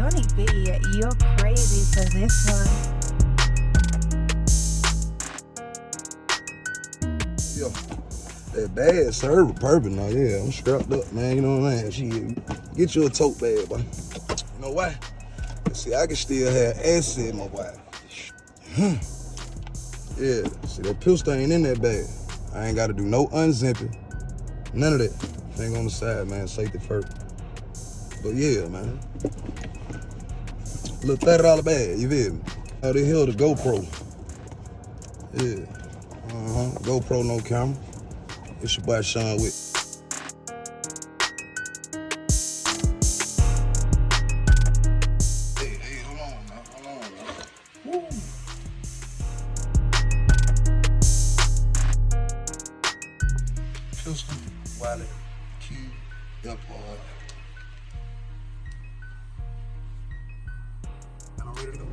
Johnny B, you're crazy for this one. Yo, that bag serve a purpose now, yeah. I'm strapped up, man, you know what I'm saying? Shit, get you a tote bag, boy. You know why? See, I can still have acid in my body. Yeah, see, that pistol ain't in that bag. I ain't gotta do no unzipping, none of that. Thing on the side, man, safety first. But yeah, man. Little $30 bag, you feel me? Oh, they held the GoPro. Yeah. GoPro, no camera. It's your boy Sean Wick. Hey, hold on now. Woo. Pistol, wallet, key, AirPod. And I'm ready to go.